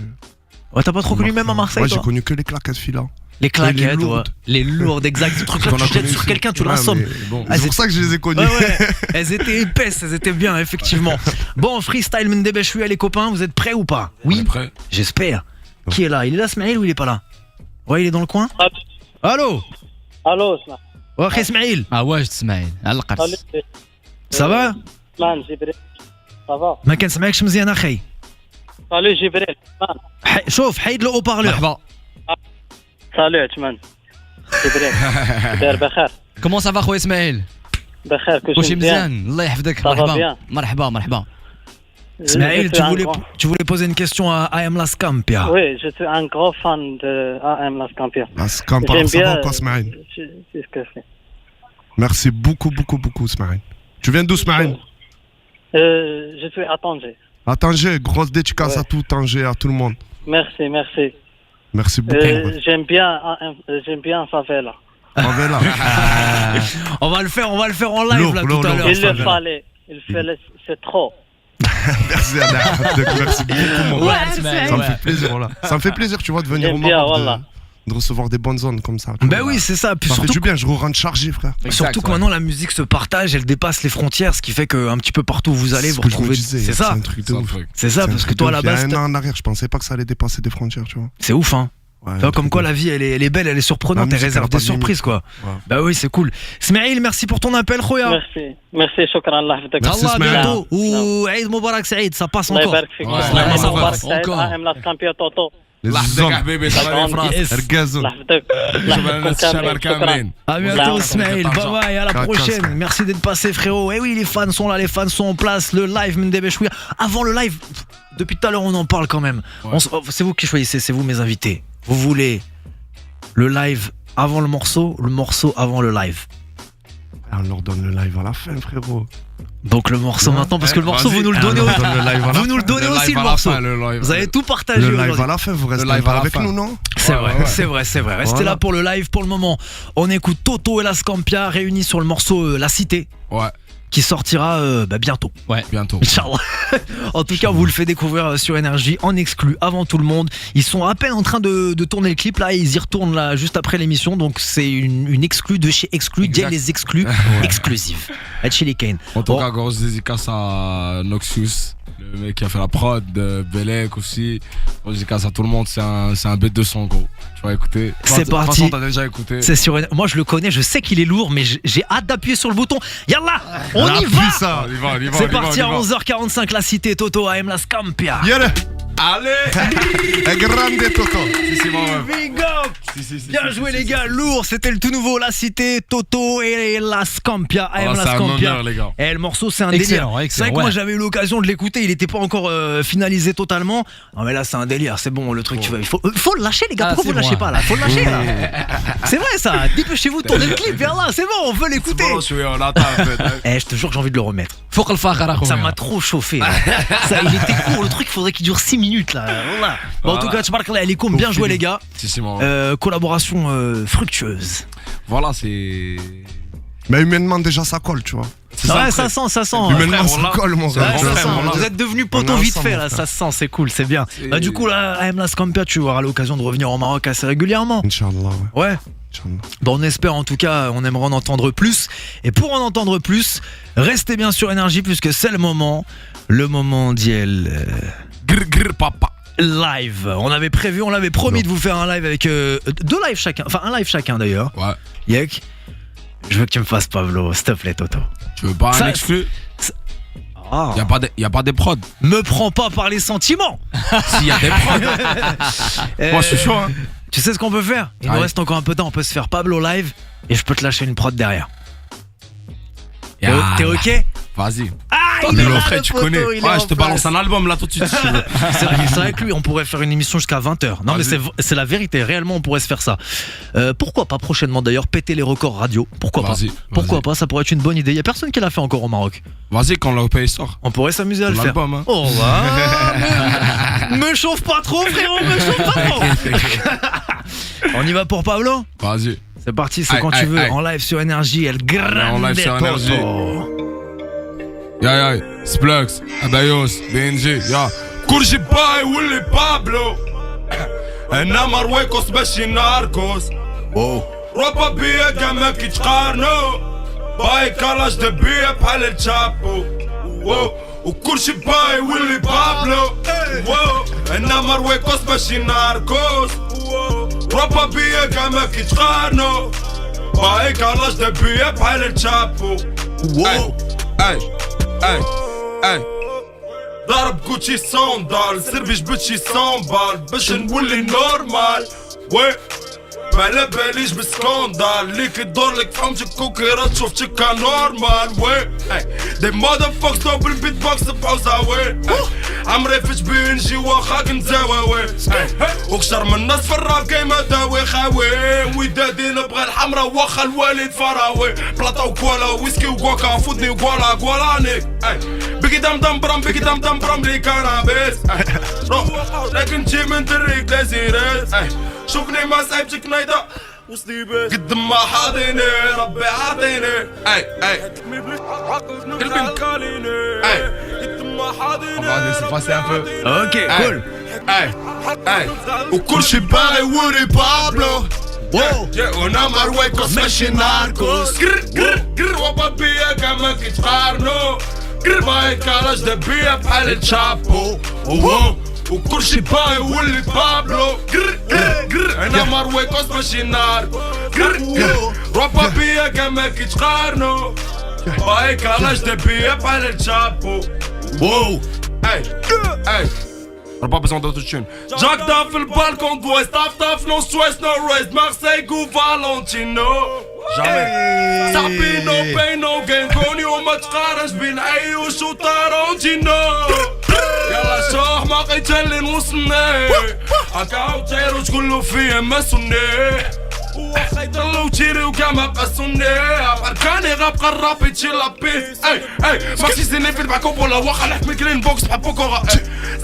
Ouais, t'as pas trop connu même à Marseille, Ouais, j'ai toi? connu que les claquettes fila. Les claquettes, les ouais. lourdes. Les lourdes, exact. Ce truc-là, Qu'on a tu jettes connu sur ici. quelqu'un, tu Ouais, l'assommes. mais Bon. Ah, C'est pour ça que je les ai connues. Ouais, ouais, elles étaient épaisses, elles étaient bien, effectivement. Bon, freestyle Mendebe, je suis les copains, vous êtes prêts ou pas? On est Oui, prêt. j'espère. Qui est là? Il est là, Smaïl, ou il est pas là? Ouais, il est dans le coin. Allô? الو اسمع Ouais, Smaïl, واش تسمعين على القرص ça va? مان جبريل صافا ما كنسمعكش مزيان اخي. سالو جبريل مان شوف حيد له اوبارلور. مرحبا سالو عثمان جبريل داير بخير كومون سافا خويا اسماعيل بخير كلشي واش مزيان مزيان الله يحفظك صافا مرحبا بيان. مرحبا مرحبا Smaïl, tu voulais poser une question à I Am La Scampia. Oui, je suis un gros fan de AM Las Campions. Ah, c'est quand J'aime ça va bien. ou pas, Smaïl? C'est ce que c'est. Merci beaucoup, beaucoup, beaucoup, Smaïl. Tu viens d'où, Smaïl? Je suis à Tanger. À Tanger, grosse dédicace Ouais. à tout Tanger, à tout le monde. Merci, merci. Merci beaucoup. J'aime bien Favela. Favela. On va le faire en live Lourd, là lourd, tout à lourd. l'heure. Il le Favela. fallait. C'est trop. Merci, Anna. Merci beaucoup, mon Ouais, gars. Ismaël, Ça me ouais. fait plaisir, voilà. Ça me fait plaisir, tu vois, de venir J'aime au bien, Maroc, voilà. de recevoir des bonnes zones comme ça. tu Ben vois. oui, c'est ça. Puis Ça fait surtout, du bien, je rentre chargé, frère. surtout que maintenant la musique se partage, elle dépasse les frontières, ce qui fait qu'un petit peu partout où vous allez, vous ce que je me retrouvez. disais, C'est ça. C'est un truc de C'est un ouf. truc. C'est ça, C'est un parce que truc toi à de la ouf. Il y base, a un an en arrière, je pensais pas que ça allait dépasser des frontières, tu vois. c'est ouf, hein. Ouais, Tu vois, un comme truc quoi de la ouf. vie elle est belle, elle est surprenante, La elle musique, réserve elle a pas des de limite. surprises quoi. Ouais. Bah oui, c'est cool. Smaïl, merci pour ton appel, Khoya. Merci, شكرا الله يحفظك. Merci, Allah, à Smaïl. bientôt. Ou Eid Moubarak Saïd, ça passe الله encore. يبارك فيك. Ouais, الله الله يبارك يبارك. سعيد Encore. AM Las Campions توتو. Les الله يحفظك hommes, حبيبي صلاة فرنسا Yes. Ergazoun. الله يحفظك. الله يحفظكم الشباب كاملين. كاملين À bientôt, Là, Smaïl. on Bye fait bye, à la Ciao, prochaine. ciao. Merci d'être passé, frérot. Et oui, les fans sont là, les fans sont en place. Le live Mendebe Chouia. Avant le live, depuis tout à l'heure, on en parle quand même. Ouais. C'est vous qui choisissez, c'est vous mes invités. Vous voulez le live avant le morceau avant le live. Ah, on leur donne le live à la fin, frérot. Donc le morceau maintenant, parce que le morceau, vas-y. vous nous le Ah, donnez, on leur donne le live à la vous nous le donnez aussi le live à la morceau. fin, le live. Vous avez tout partagé Le live aujourd'hui. à la fin, vous restez live pas à la avec fin. nous, non? C'est Ouais, vrai, ouais, ouais. c'est vrai, c'est vrai. Restez Voilà. là pour le live. Pour le moment, on écoute Toto et La Scampia réunis sur le morceau La Cité, Ouais, qui sortira bientôt. bientôt. Inch'Allah. En tout cas, on vous le fait découvrir sur Énergie en exclu avant tout le monde. Ils sont à peine en train de tourner le clip là, ils y retournent là juste après l'émission. Donc c'est une exclue de chez Exclu, Exact. Diel les exclus exclusifs. À Chili Kane. En tout Bon. cas, grosse dédicace à Noxious, le mec qui a fait la prod, Belek aussi. Grosse dédicace à tout le monde, c'est un bête de son, gros. Tu vas écouter. C'est De toute parti. façon, t'as déjà écouté. C'est sur moi je le connais, je sais qu'il est lourd, mais j'ai hâte d'appuyer sur le bouton. Yallah, on y va. ça. On y va, on y va, C'est on y va, parti à on y va. 11h45, La Cité, Toto, AM La Scampia. Yalla, Allez grande Toto. Si, si, mon ref. Big up. Si, Bien joué les gars, lourd, c'était le tout nouveau, La Cité, Toto et La Scampia, AM Ah, La c'est un Scampia. honneur, les gars. Et le morceau c'est un Excellent, délire. excellent, C'est vrai que ouais. moi j'avais eu l'occasion de l'écouter, il était pas encore finalisé totalement. Non mais là c'est un délire, c'est bon le truc. Il faut le lâcher les gars, Ah, pourquoi vous c'est le lâchez moi. pas là? Faut le lâcher là. C'est vrai ça, dépêchez-vous de tourner le clip, viens là, c'est bon, on veut l'écouter. Bon, je suis en attente, en fait. Eh je te jure que j'ai envie de le remettre. فوق الفخر Ça اخويا m'a trop chauffé là. Ça, il était court le truc, il faudrait qu'il dure 6 minutes là. Voilà. Bon, en tout cas, Tchbarkala, elle est con, bien joué les gars. Si, mon ref. Collaboration fructueuse. Voilà, c'est. Mais humainement, déjà, ça colle, tu vois. C'est Ouais, le ça trait. sent, ça sent. Humainement, frère, ça on l'a. colle, mon Ouais, gars. Ouais, Bon, ça frère, sent. on l'a. Vous êtes devenus On poteaux est vite ensemble, fait là, frère. ça se sent, c'est cool, c'est bien. C'est- Bah, du coup là, AM La Scampia, tu auras l'occasion de revenir au Maroc assez régulièrement. Inch'Allah, ouais. Ouais. Inch'Allah. Bon, on espère en tout cas, on aimerait en entendre plus. Et pour en entendre plus, restez bien sur Énergie puisque c'est le moment d'Yel Grr, papa. live. On avait prévu, on l'avait promis de vous faire un live avec 2 lives chacun, enfin un live chacun d'ailleurs. Ouais. Yek, je veux que tu me fasses Pablo, s'il te plaît Toto. Tu veux pas Ça- un exclu? Ah. Y a pas des prods. Me prends pas par les sentiments. S'il y a des prods. Moi, je suis chaud, hein. Tu sais ce qu'on peut faire? Il nous Allez. reste encore un peu de temps, on peut se faire Pablo live et je peux te lâcher une prod derrière. T'es ok? Vas-y. Aïe il est là, Frère, le tu poteau, connais. il est Ouais, en je te face. balance un album là tout de suite. si tu veux. C'est vrai que lui, on pourrait faire une émission jusqu'à 20h. Non, mais c'est la vérité. Réellement, on pourrait se faire ça. Pourquoi pas prochainement d'ailleurs péter les records radio? Pourquoi pas? Vas-y, Pourquoi vas-y. pas? Ça pourrait être une bonne idée. Il y a personne qui l'a fait encore au Maroc. Vas-y, quand l'OPA sort. On pourrait s'amuser à le faire. L'album, hein. Oh, me chauffe pas trop, frérot, me chauffe pas trop. On y va pour Pablo? Vas-y. C'est parti, c'est Aïe, quand tu aïe, veux. aïe. En live sur Énergie, El Grande En live sur Toto. Énergie. يا سبلاكس ابايوس بي ان جي يا كرشي باي واللي بابلو انا مرويكوس ماشي ناركوس روبا بيا كاع كي تقارنو باي كالاش دبيا بحال الشابو وكلشي باي واللي بابلو انا مرويكوس ماشي ناركوس روبا بيا كاع كي تقارنو باي كالاش دبيا بحال الشابو اي ضرب كوتشي صندال سربي جبت شي صنبال باش نولي نورمال وي ما على باليش بالسكوندال اللي كيدور لك فهمتك كوكيرات شفتك كنورمال وي دي ماذر فوكس دوبل بيت بوكس بحوزاوي عمري فيش بنجي واخا كنزاوي وكشر من الناس في الراب كيما داوي خاوي ودادي نبغى الحمرا واخا الوالد فراوي بلاطا وكوالا ويسكي وكواكا فوتني وكوالا كوالانيك بيكي دم دم برام بيكي دم دم برام لي كانابيس لكن تجي من دريك لازيريس شوفني ما سايبتك نايدا وصلي بس قد ما حاضيني ربي عاطيني قلبي مكاليني قد ما حاضيني Ok, cool. وكل شي باغي وري بابلو وانا مرويكوس ماشي ناركوس قر وبابيا كما كيتقارنو قر باي كالاش دبيا بحال الشابو وكل شي باي ولي بابلو قر انا مرويكوس ماشي ناركوس قر وبابيا كما كيتقارنو باي كالاش دبيا بحال الشابو اي pas besoin d'autotune. Jack dans le balcon d'ouest, taf no stress, no rest, Marseille ou Valentino. Jamais. Sapi no pain, no gain, كوني وما تقارنش بين عيوش وطارونتينو. يلا شوح ما قيت اللي نوصلني. هكا وطير وتقولو فيا ما سني. وخيط اللو تيري وكما قصوني بركاني غابقى الرابي تشي لابي اي ماكسي زيني في المعكوب ولا واخا نحمي كلين بوكس بحال بوكورا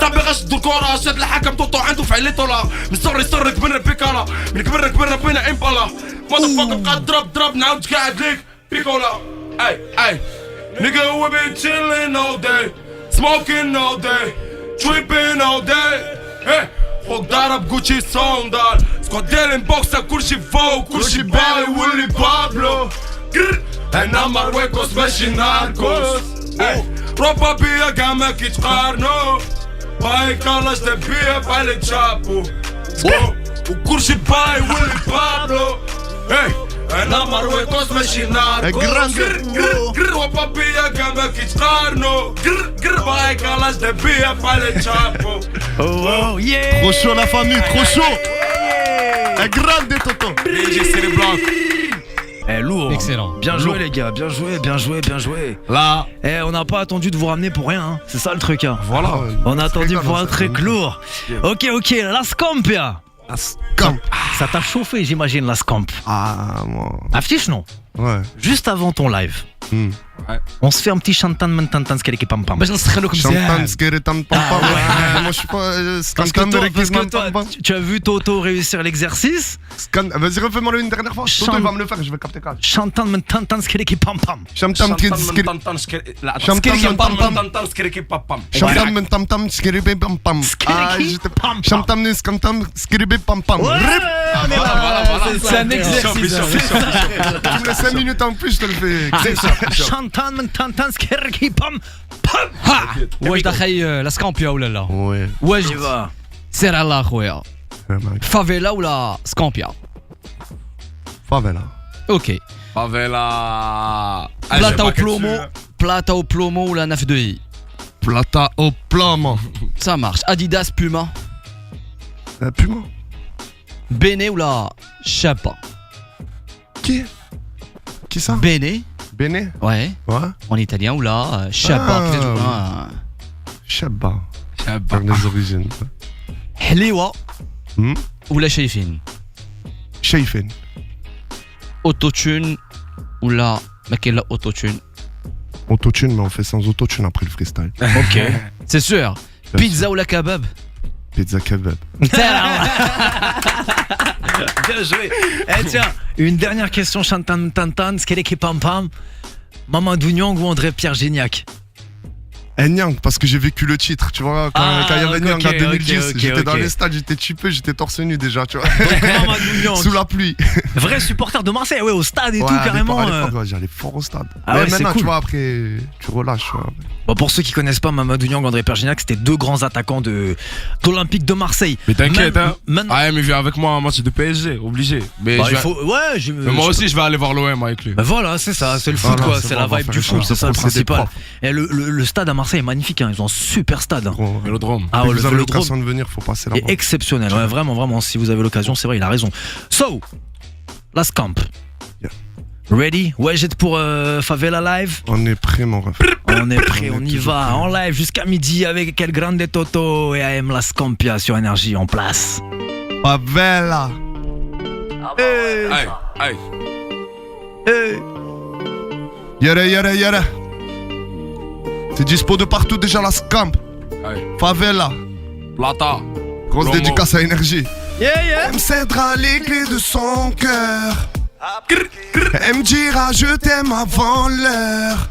صاحبي غشدو الكورة شاد الحكم توتو عنده فعليتو من صغري صرك من بيكالا من كبر بينا امبالا ماذا فاك بقى ضرب نعاود قاعد ليك بيكولا اي نيجا we been chillin' all day smoking all day tripping all day فوق ضرب جوتشي صندال سكواد ديال بوكسا كلشي فوق كلشي باي واللي بابلو انا مرويكوس ماشي ناركوس روبا بيا كاع ما كيتقارنو باي كالاش دبيا بحال تشابو وكلشي باي واللي بابلو انا مرويكوس ماشي ناركوس قر روبا بيا كاع ما كيتقارنو قر باي كالاش دبيا بحال تشابو Oh, yeah. Trop chaud la famille, trop chaud. Un grande Toto. c'est les blancs. Eh, lourd. Excellent. Bien joué, les gars. Bien joué, bien joué, bien joué. Là, Eh, on n'a pas attendu de vous ramener pour rien. Hein. C'est ça le truc. Hein. voilà. On a attendu pour un truc lourd. Ok, la Scampia. Comme. Ça t'a chauffé, j'imagine, la Scamp. Ah, moi. Affiche, non? Ouais. Juste avant ton live. On se fait un petit chantan mentantan skeleki pam pam. باش نسخنوك Chantan, مزيان. skiri, tam, pam, pam. Moi, je suis pas. Parce que toi, Scan, parce que toi, tu as vu Toto réussir l'exercice. Vas-y, refais-moi-le une dernière fois. Toto, il va me le faire, je vais capter calme. Chantan mentantan skeleki pam pam. Chamtam, skiri. Chamtam, mentam, tam, skiri, bim, pam, pam. Skiri, pam, pam. Chamtam, nis, kantam, skiri, bim, pam, pam. Rip. C'est un exercice. Tu me laisses 5 minutes en plus, je te le fais. Chantan mentantan skeleki pam pam. واش داخل لا سكامبيا ولا لا؟ Ouais. واش Tu vas. سير على اخويا فافيلا ولا سكامبيا؟ Favela. اوكي Favela. بلاطا وبلومو بلاطا وبلومو ولا 9 2 اي؟ Plata au plomo. Ça marche. Adidas Puma Puma. Bene ولا شابا؟ Qui ça? Bene Béné. Ouais. Ouais. En italien ou là, Shabba. Shabba. Par les origines. Hliwa Hmm. ou la Shaifin. Shaifin. Autotune ou la. Ma quelle la autotune. Autotune, mais on fait sans autotune après le freestyle. Ok. C'est sûr. Pizza ou la kebab. Pizza kebab. Bien joué. Eh tiens, une dernière question, Chantan Tantan, Skeleke Pam Pam. Mamadou Niang ou André-Pierre Gignac? Nyang, parce que j'ai vécu le titre, tu vois, quand il y avait ok, Nyang en 2010, ok, j'étais dans ok. les stades, j'étais typé, j'étais torse nu déjà, tu vois. Mamadou Niang, Sous la pluie. vrai supporter de Marseille, ouais, au stade et Ouais, tout, à carrément. l'époque, ouais, j'allais fort au stade. Ah mais ouais, c'est maintenant, cool. tu vois, après, tu relâches. Tu vois. Bon, pour ceux qui connaissent pas Mamadou Niang, André-Pierre Gignac, c'était deux grands attaquants d'Olympique de Marseille. Mais t'inquiète, Même- hein. maintenant- Ah, mais viens avec moi à un match de PSG, obligé. Mais, Bah, je il vais- faut... Ouais, mais moi aussi, je vais aller voir l'OM avec lui. Bah voilà, c'est ça, c'est le foot Voilà, quoi, c'est c'est bon, la on va vibe faire du ça. foot, c'est ça le Procédé principal. propre. Et le stade à Marseille est magnifique, hein, ils ont un super stade. Gros, Vélodrome. Ah dès ouais, que le vous avez Vélodrome l'occasion de venir, faut passer est là-bas. exceptionnel, ouais, vraiment, vraiment, si vous avez l'occasion, c'est vrai, il a raison. So, Las Camp. Yeah. Ready? Ouais, j'étais pour Favela Live. On est prêt, mon ref. On est prêt, On on est y toujours va, prêt. en live jusqu'à midi avec El Grande Toto et AM Las Campia sur Énergie en place. Favela. Aïe, aïe. Yere, yere, yere. C'est dispo de partout déjà, la scamp. Aïe. Favela. Plata. Grosse Promo. dédicace à Énergie. Yeah, yeah. Elle me cédera les clés de son cœur. Elle me dira je t'aime avant l'heure.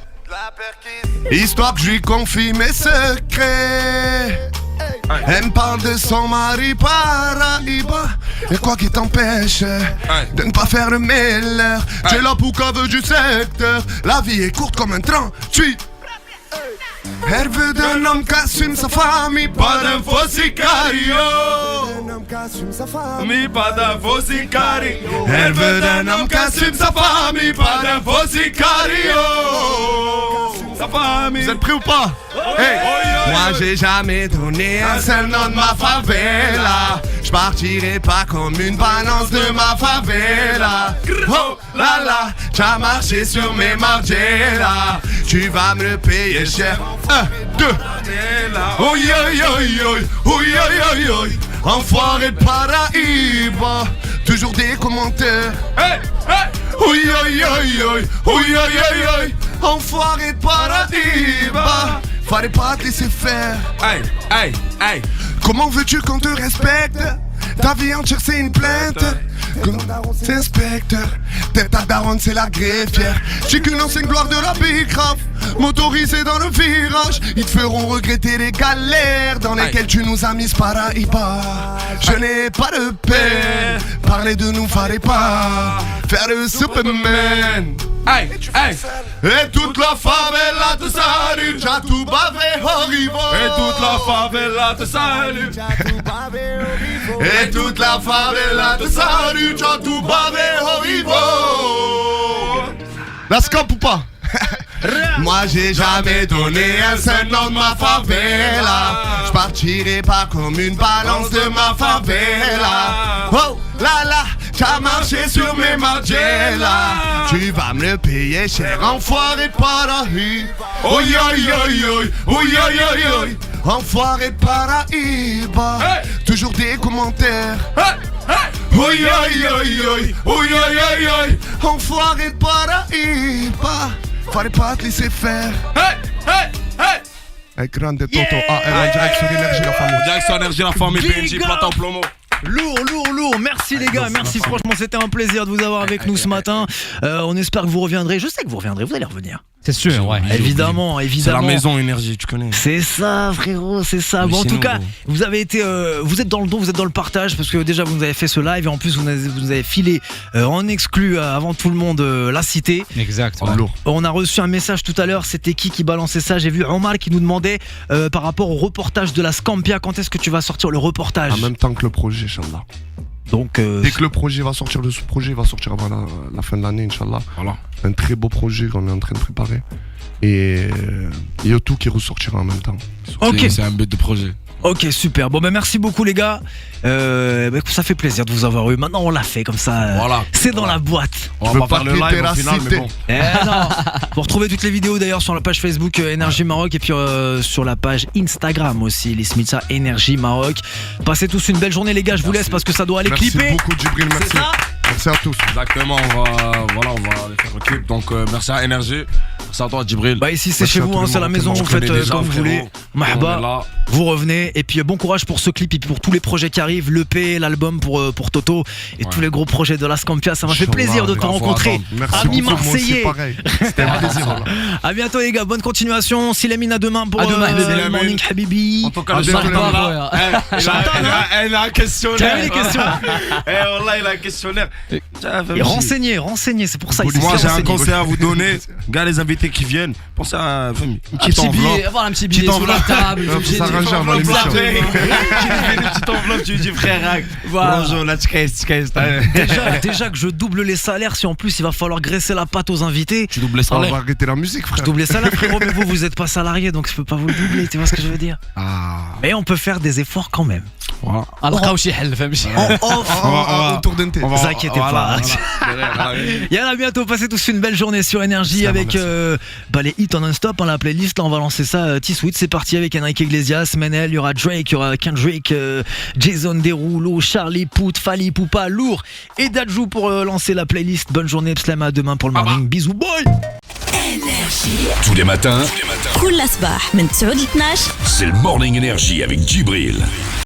Histoire que je lui confie mes secrets. Elle me parle de son mari Paraïba. Et quoi qui t'empêche de ne pas faire le meilleur. Tu es la poucave du secteur. La vie est courte comme un 38. Elle veut d'un homme qui assume sa famille, pas d'un faux sicario. Mi pas d'un faux sicario. Elle veut d'un homme qui assume sa famille, pas d'un faux sicario. Sa famille. Vous êtes prêts ou pas? Hey. Moi j'ai jamais donné un seul nom de ma favela. Je partirai pas comme une balance de ma favela. Oh là là, t'as marché sur mes margiela. Tu vas me le payer cher. 1, 2. Oh yo yo yo, oh yo yo yo. Enfoiré de Paraïba. Toujours des commentaires. Hey, hey. Oh yo yo yo, oh yo yo yo. Enfoiré de Paraïba. Fallait pas te laisser faire. Aïe, aïe, aïe. Comment veux-tu qu'on te respecte? Ta vie entière c'est une plainte. C'est inspecteur. Ta daronne c'est la greffière. J'ai qu'une ancienne gloire de la bicrave. Motorisé dans le virage. Ils te feront regretter les galères dans lesquelles tu nous as mis Paraïba. Je n'ai pas de peine. Parler de nous fallait pas faire le Superman. Aïe, aïe. Et toute la favela te salue. J'ai tout bavé au rivo. Et toute la favela te salue. Et toute la favela te salue, t'as tout bavé au rivo. La scamp ou pas? Moi j'ai jamais donné un seul nom de ma favela. Je partirai pas comme une balance de ma favela. Oh là là, t'as marché sur mes margiela. Tu vas me le payer cher, enfoiré de Paraïba. Oh yo yo yo, oh yo yo yo. Enfoiré de Paraïba. Toujours des commentaires. Oh yo yo yo, oh yo yo yo. Enfoiré de Paraïba. Fallait pas te laisser faire. Hey, hey, hey. Avec Grande Toto AM en direct sur Énergie la famille. Direction Énergie, la famille Big PNJ, up. Plata au plomo. Lourd, lourd, lourd. Merci les gars, merci. Franchement, c'était un plaisir de vous avoir avec nous ce matin. On espère que vous reviendrez. Je sais que vous reviendrez, vous allez revenir. C'est sûr, ouais. Évidemment, C'est la évidemment. maison Énergie, tu connais. C'est ça, frérot, c'est ça. Mais Bon, en sinon, tout cas, gros. vous avez été, vous êtes dans le don, vous êtes dans le partage parce que déjà vous nous avez fait ce live et en plus vous nous avez filé en exclu avant tout le monde la cité. Exact. Oh, lourd. On a reçu un message tout à l'heure, c'était qui balançait ça? J'ai vu Omar qui nous demandait par rapport au reportage de la Scampia, quand est-ce que tu vas sortir le reportage? En même temps que le projet, Inch'Allah. Donc Dès que le projet va sortir, ce projet va sortir avant la fin de l'année, Inch'Allah. Voilà. Un très beau projet qu'on est en train de préparer. Et il y a tout qui ressortira en même temps. ok. C'est un but de projet. Ok, super. Bon, ben merci beaucoup, les gars. Ça fait plaisir de vous avoir eu. Maintenant, on l'a fait comme ça. Voilà. C'est dans la boîte. On veux va pas pas faire le quitter live la au final, mais cité. bon. Non. Vous retrouvez toutes les vidéos d'ailleurs sur la page Facebook Énergie Maroc et puis sur la page Instagram aussi, les Smitha Énergie Maroc. Passez tous une belle journée, les gars. Je vous laisse parce que ça doit aller Merci clipper. beaucoup, Djibril, merci. C'est ça. Merci à tous. Exactement, on va aller faire le clip. Donc merci à Énergie. Merci à toi, Djibril. Bah ici c'est Merci chez à vous, tout le c'est à la monde, maison, on vous se faites connaît déjà, comme vous frérot. voulez. On est Mahba, là. vous revenez et puis bon courage pour ce clip et puis pour tous les projets qui arrivent, l'EP, l'album pour Toto et tous les gros projets de la Scampia. Ça m'a fait plaisir de te grave, faut rencontrer. attendre. Merci Amis beaucoup, moi aussi, marseillais. pareil. C'était un plaisir. Voilà. À bientôt les gars, bonne continuation. Silamine à demain pour À demain, le Silamine. Morning Habibi. En tout cas, À le bientôt, Chantal, les là, elle a un questionnaire. T'as vu les questions? Wallah, il a un questionnaire. Et renseigné, c'est pour ça. il s'est Moi, fait j'ai un renseigner. conseil à vous donner. Gars, les invités qui viennent, pensez à une Un petite petit billet, enveloppe. avoir un petit billet sur la enveloppe. table. Faut s'arranger avant l'émission. Une petite enveloppe, tu lui dis frère, bonjour, là, Déjà que je double les salaires, si en plus il va falloir graisser la patte aux invités. tu doubles les On va salaires. arrêter la musique, Je frère. double les salaires, frérot, mais vous êtes pas salarié donc je peux pas vous le doubler, tu vois ce que je veux dire? Mais on peut faire des efforts quand même. Voilà. غنلقاو شي حل فهمتي En off. Autour d'un thé. Vous inquiétez pas. Yalla, à bientôt, passez tous une belle journée sur Énergie avec les hits en non-stop, la playlist. Là, on va lancer ça T-Sweet. C'est parti avec Enrique Iglesias, Menel, il y aura Drake, il y aura Kendrick, Jason Derulo, Charlie Puth, Fali Poupa, Lourd et Dadju pour lancer la playlist. Bonne journée, Pslem, à demain pour le morning. Bisous, boy! Tous les matins, كل صباح من 9 ل 12 c'est le Morning Énergie avec Djibril.